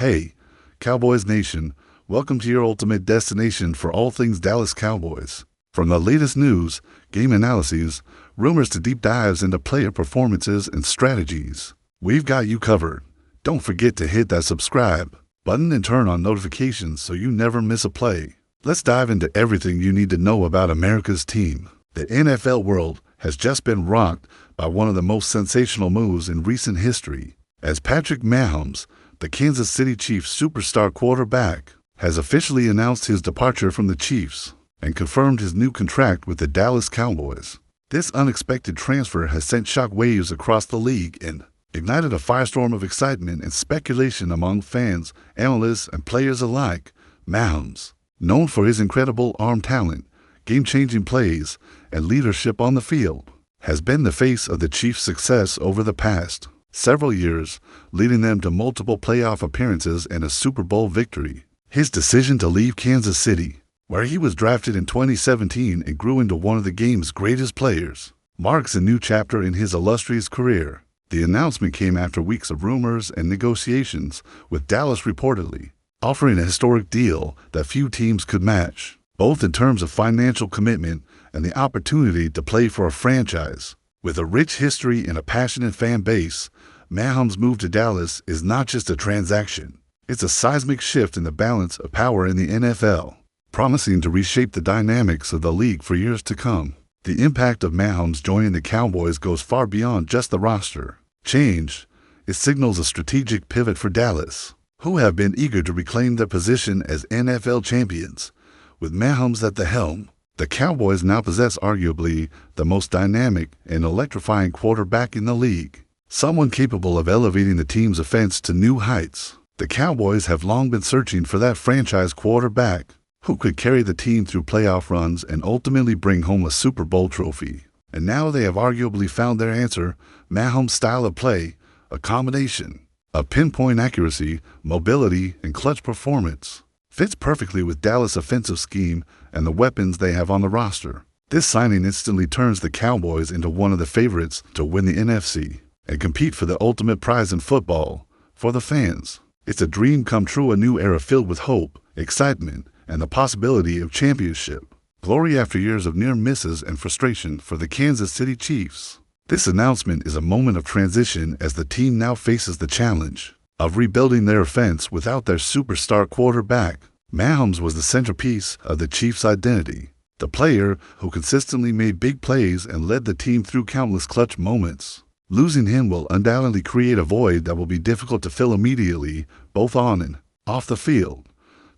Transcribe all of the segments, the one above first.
Hey, Cowboys Nation, welcome to your ultimate destination for all things Dallas Cowboys. From the latest news, game analyses, rumors to deep dives into player performances and strategies, we've got you covered. Don't forget to hit that subscribe button and turn on notifications so you never miss a play. Let's dive into everything you need to know about America's team. The NFL world has just been rocked by one of the most sensational moves in recent history, as Patrick Mahomes, the Kansas City Chiefs superstar quarterback, has officially announced his departure from the Chiefs and confirmed his new contract with the Dallas Cowboys. This unexpected transfer has sent shockwaves across the league and ignited a firestorm of excitement and speculation among fans, analysts, and players alike. Mahomes, known for his incredible arm talent, game-changing plays, and leadership on the field, has been the face of the Chiefs' success over the past several years, leading them to multiple playoff appearances and a Super Bowl victory. His decision to leave Kansas City, where he was drafted in 2017 and grew into one of the game's greatest players, marks a new chapter in his illustrious career. The announcement came after weeks of rumors and negotiations, with Dallas reportedly offering a historic deal that few teams could match, both in terms of financial commitment and the opportunity to play for a franchise. With a rich history and a passionate fan base, Mahomes' move to Dallas is not just a transaction. It's a seismic shift in the balance of power in the NFL, promising to reshape the dynamics of the league for years to come. The impact of Mahomes joining the Cowboys goes far beyond just the roster change. It signals a strategic pivot for Dallas, who have been eager to reclaim their position as NFL champions. With Mahomes at the helm, the Cowboys now possess arguably the most dynamic and electrifying quarterback in the league, someone capable of elevating the team's offense to new heights. The Cowboys have long been searching for that franchise quarterback who could carry the team through playoff runs and ultimately bring home a Super Bowl trophy. And now they have arguably found their answer. Mahomes' style of play, a combination of pinpoint accuracy, mobility, and clutch performance, fits perfectly with Dallas' offensive scheme and the weapons they have on the roster. This signing instantly turns the Cowboys into one of the favorites to win the NFC and compete for the ultimate prize in football. For the fans, it's a dream come true, a new era filled with hope, excitement, and the possibility of championship glory after years of near misses and frustration for the Kansas City Chiefs. This announcement is a moment of transition as the team now faces the challenge of rebuilding their offense without their superstar quarterback. Mahomes was the centerpiece of the Chiefs' identity, the player who consistently made big plays and led the team through countless clutch moments. Losing him will undoubtedly create a void that will be difficult to fill immediately, both on and off the field.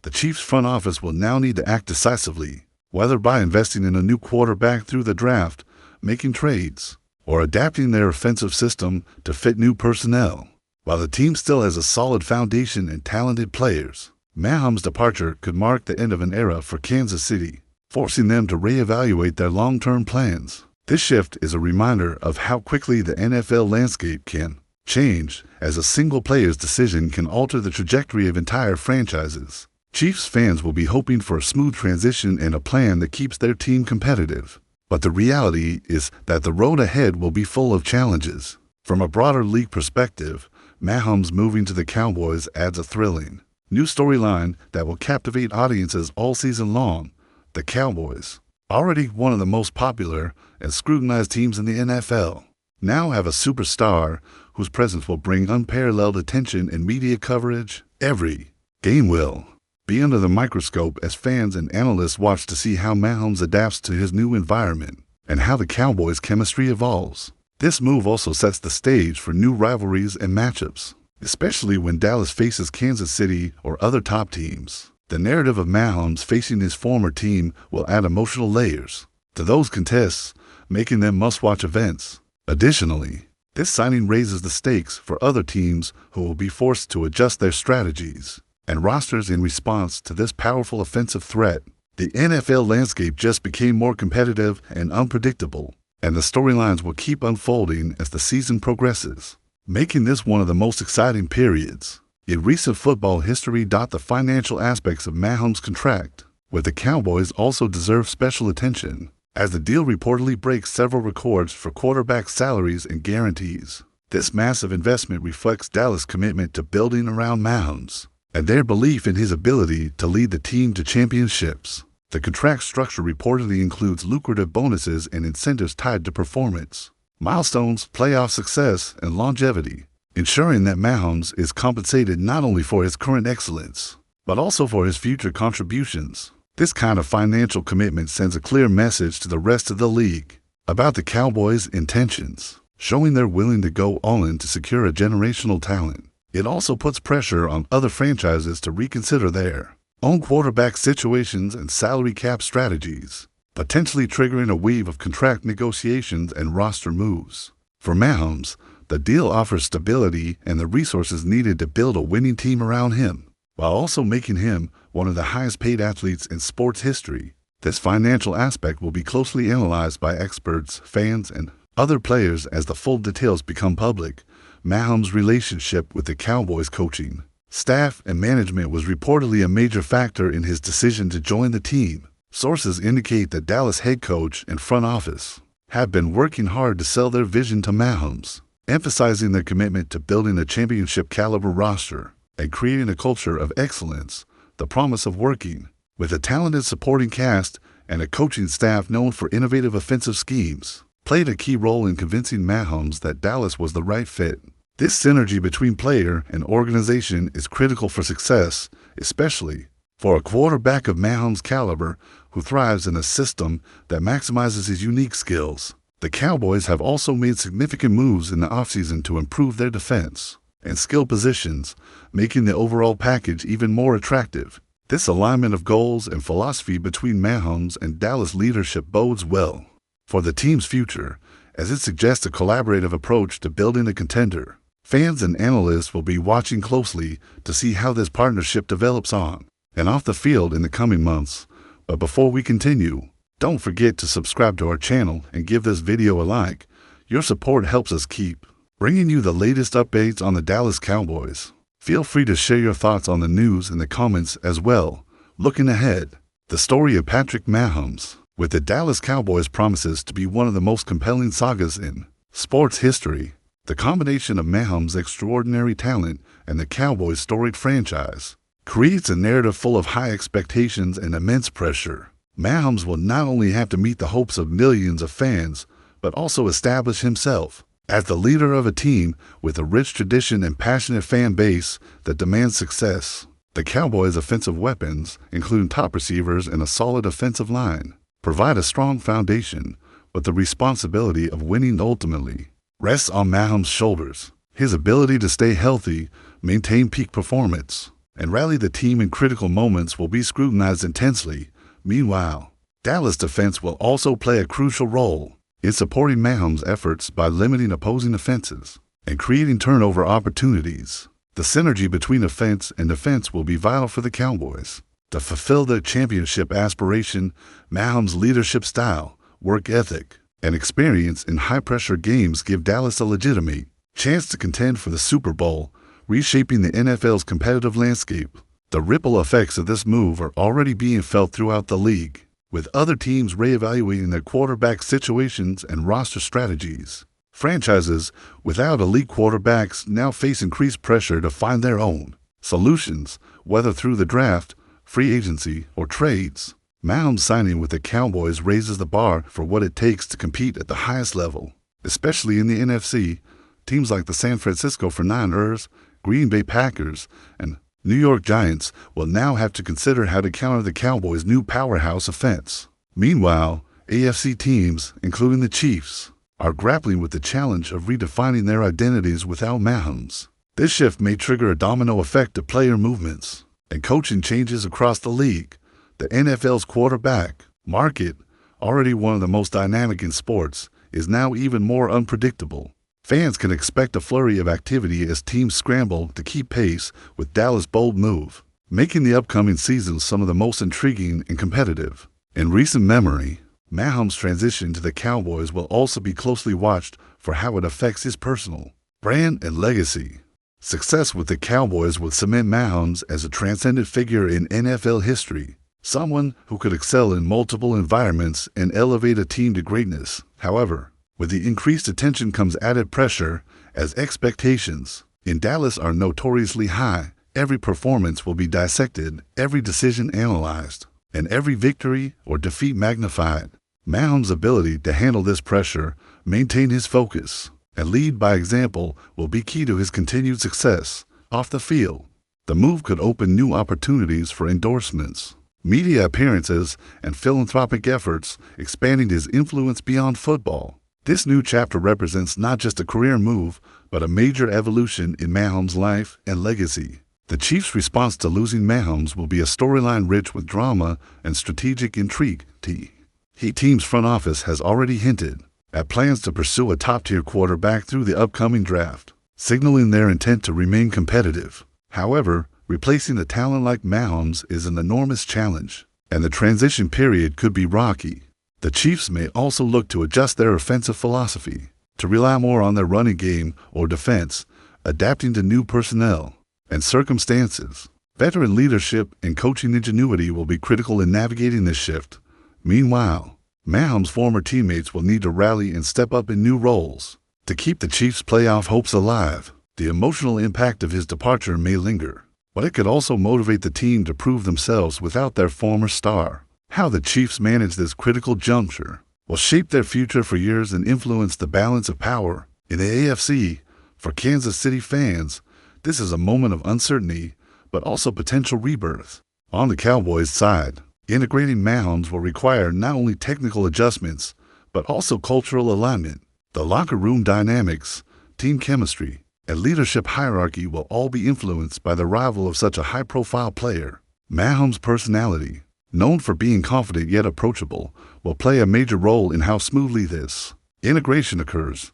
The Chiefs' front office will now need to act decisively, whether by investing in a new quarterback through the draft, making trades, or adapting their offensive system to fit new personnel. While the team still has a solid foundation and talented players, Mahomes' departure could mark the end of an era for Kansas City, forcing them to reevaluate their long-term plans. This shift is a reminder of how quickly the NFL landscape can change, as a single player's decision can alter the trajectory of entire franchises. Chiefs fans will be hoping for a smooth transition and a plan that keeps their team competitive. But the reality is that the road ahead will be full of challenges. From a broader league perspective, Mahomes moving to the Cowboys adds a thrilling new storyline that will captivate audiences all season long. The Cowboys, already one of the most popular and scrutinized teams in the NFL, now have a superstar whose presence will bring unparalleled attention and media coverage. Every game will be under the microscope as fans and analysts watch to see how Mahomes adapts to his new environment and how the Cowboys' chemistry evolves. This move also sets the stage for new rivalries and matchups, especially when Dallas faces Kansas City or other top teams. The narrative of Mahomes facing his former team will add emotional layers to those contests, making them must-watch events. Additionally, this signing raises the stakes for other teams who will be forced to adjust their strategies and rosters in response to this powerful offensive threat. The NFL landscape just became more competitive and unpredictable, and the storylines will keep unfolding as the season progresses, making this one of the most exciting periods in recent football history. The financial aspects of Mahomes' contract with the Cowboys also deserve special attention, as the deal reportedly breaks several records for quarterback salaries and guarantees. This massive investment reflects Dallas' commitment to building around Mahomes, and their belief in his ability to lead the team to championships. The contract structure reportedly includes lucrative bonuses and incentives tied to performance, milestones, playoff success, and longevity, ensuring that Mahomes is compensated not only for his current excellence, but also for his future contributions. This kind of financial commitment sends a clear message to the rest of the league about the Cowboys' intentions, showing they're willing to go all in to secure a generational talent. It also puts pressure on other franchises to reconsider their own quarterback situations and salary cap strategies, potentially triggering a wave of contract negotiations and roster moves. For Mahomes, the deal offers stability and the resources needed to build a winning team around him, while also making him one of the highest-paid athletes in sports history. This financial aspect will be closely analyzed by experts, fans, and other players as the full details become public. Mahomes' relationship with the Cowboys coaching staff and management was reportedly a major factor in his decision to join the team. Sources indicate that Dallas head coach and front office have been working hard to sell their vision to Mahomes, emphasizing their commitment to building a championship-caliber roster and creating a culture of excellence. The promise of working with a talented supporting cast and a coaching staff known for innovative offensive schemes played a key role in convincing Mahomes that Dallas was the right fit. This synergy between player and organization is critical for success, especially for a quarterback of Mahomes' caliber who thrives in a system that maximizes his unique skills. The Cowboys have also made significant moves in the offseason to improve their defense and skill positions, making the overall package even more attractive. This alignment of goals and philosophy between Mahomes and Dallas leadership bodes well for the team's future, as it suggests a collaborative approach to building a contender. Fans and analysts will be watching closely to see how this partnership develops on and off the field in the coming months. But before we continue, don't forget to subscribe to our channel and give this video a like. Your support helps us keep bringing you the latest updates on the Dallas Cowboys. Feel free to share your thoughts on the news in the comments as well. Looking ahead, the story of Patrick Mahomes with the Dallas Cowboys promises to be one of the most compelling sagas in sports history. The combination of Mahomes' extraordinary talent and the Cowboys' storied franchise creates a narrative full of high expectations and immense pressure. Mahomes will not only have to meet the hopes of millions of fans, but also establish himself as the leader of a team with a rich tradition and passionate fan base that demands success. The Cowboys' offensive weapons, including top receivers and a solid offensive line, provide a strong foundation, but the responsibility of winning ultimately rests on Mahomes' shoulders. His ability to stay healthy, maintain peak performance, and rally the team in critical moments will be scrutinized intensely. Meanwhile, Dallas defense will also play a crucial role in supporting Mahomes' efforts by limiting opposing offenses and creating turnover opportunities. The synergy between offense and defense will be vital for the Cowboys to fulfill their championship aspiration. Mahomes' leadership style, work ethic, and experience in high-pressure games give Dallas a legitimate chance to contend for the Super Bowl, reshaping the NFL's competitive landscape. The ripple effects of this move are already being felt throughout the league, with other teams reevaluating their quarterback situations and roster strategies. Franchises without elite quarterbacks now face increased pressure to find their own solutions, whether through the draft, free agency, or trades. Mahomes signing with the Cowboys raises the bar for what it takes to compete at the highest level, especially in the NFC. Teams like the San Francisco 49ers, Green Bay Packers, and New York Giants will now have to consider how to counter the Cowboys' new powerhouse offense. Meanwhile, AFC teams, including the Chiefs, are grappling with the challenge of redefining their identities without Mahomes. This shift may trigger a domino effect of player movements and coaching changes across the league. The NFL's quarterback market, already one of the most dynamic in sports, is now even more unpredictable. Fans can expect a flurry of activity as teams scramble to keep pace with Dallas' bold move, making the upcoming season some of the most intriguing and competitive in recent memory. Mahomes' transition to the Cowboys will also be closely watched for how it affects his personal brand and legacy. Success with the Cowboys would cement Mahomes as a transcendent figure in NFL history, someone who could excel in multiple environments and elevate a team to greatness. However, with the increased attention comes added pressure, as expectations in Dallas are notoriously high. Every performance will be dissected, every decision analyzed, and every victory or defeat magnified. Mahomes' ability to handle this pressure, maintain his focus, and lead by example will be key to his continued success off the field. The move could open new opportunities for endorsements, media appearances, and philanthropic efforts, expanding his influence beyond football. This new chapter represents not just a career move, but a major evolution in Mahomes' life and legacy. The Chiefs' response to losing Mahomes will be a storyline rich with drama and strategic intrigue. The team's front office has already hinted at plans to pursue a top-tier quarterback through the upcoming draft, signaling their intent to remain competitive. However, replacing a talent like Mahomes is an enormous challenge, and the transition period could be rocky. The Chiefs may also look to adjust their offensive philosophy, to rely more on their running game or defense, adapting to new personnel and circumstances. Veteran leadership and coaching ingenuity will be critical in navigating this shift. Meanwhile, Mahomes' former teammates will need to rally and step up in new roles to keep the Chiefs' playoff hopes alive. The emotional impact of his departure may linger, but it could also motivate the team to prove themselves without their former star. How the Chiefs manage this critical juncture will shape their future for years and influence the balance of power in the AFC. For Kansas City fans, this is a moment of uncertainty, but also potential rebirth. On the Cowboys' side, integrating Mahomes will require not only technical adjustments, but also cultural alignment. The locker room dynamics, team chemistry, and leadership hierarchy will all be influenced by the arrival of such a high-profile player. Mahomes' personality, known for being confident yet approachable, will play a major role in how smoothly this integration occurs.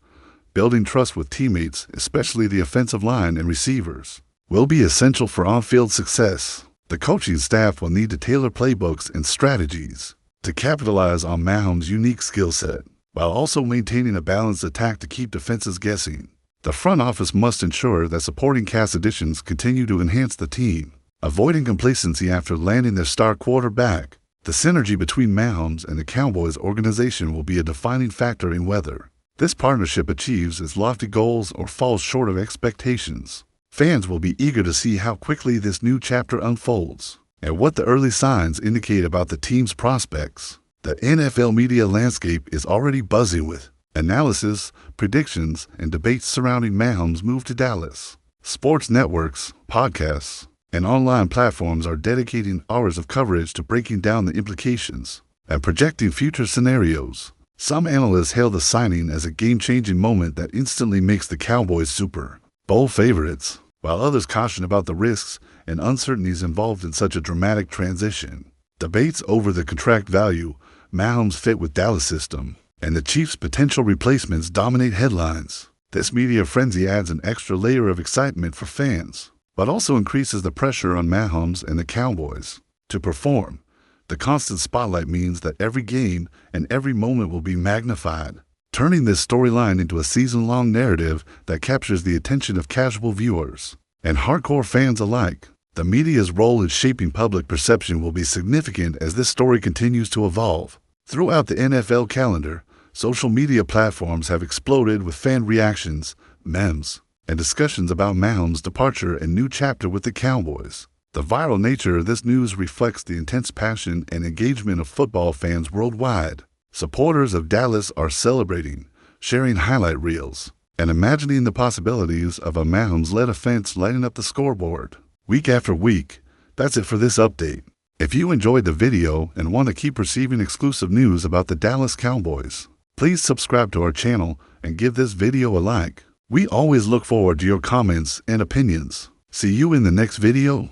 Building trust with teammates, especially the offensive line and receivers, will be essential for on-field success. The coaching staff will need to tailor playbooks and strategies to capitalize on Mahomes' unique skill set, while also maintaining a balanced attack to keep defenses guessing. The front office must ensure that supporting cast additions continue to enhance the team, avoiding complacency after landing their star quarterback. The synergy between Mahomes and the Cowboys organization will be a defining factor in whether this partnership achieves its lofty goals or falls short of expectations. Fans will be eager to see how quickly this new chapter unfolds and what the early signs indicate about the team's prospects. The NFL media landscape is already buzzing with analysis, predictions, and debates surrounding Mahomes' move to Dallas. Sports networks, podcasts, and online platforms are dedicating hours of coverage to breaking down the implications and projecting future scenarios. Some analysts hail the signing as a game-changing moment that instantly makes the Cowboys Super Bowl favorites, while others caution about the risks and uncertainties involved in such a dramatic transition. Debates over the contract value, Mahomes' fit with Dallas system, and the Chiefs' potential replacements dominate headlines. This media frenzy adds an extra layer of excitement for fans, but also increases the pressure on Mahomes and the Cowboys to perform. The constant spotlight means that every game and every moment will be magnified, turning this storyline into a season-long narrative that captures the attention of casual viewers and hardcore fans alike. The media's role in shaping public perception will be significant as this story continues to evolve. Throughout the NFL calendar, social media platforms have exploded with fan reactions, memes, and discussions about Mahomes' departure and new chapter with the Cowboys. The viral nature of this news reflects the intense passion and engagement of football fans worldwide. Supporters of Dallas are celebrating, sharing highlight reels, and imagining the possibilities of a Mahomes-led offense lighting up the scoreboard. Week after week, that's it for this update. If you enjoyed the video and want to keep receiving exclusive news about the Dallas Cowboys, please subscribe to our channel and give this video a like. We always look forward to your comments and opinions. See you in the next video.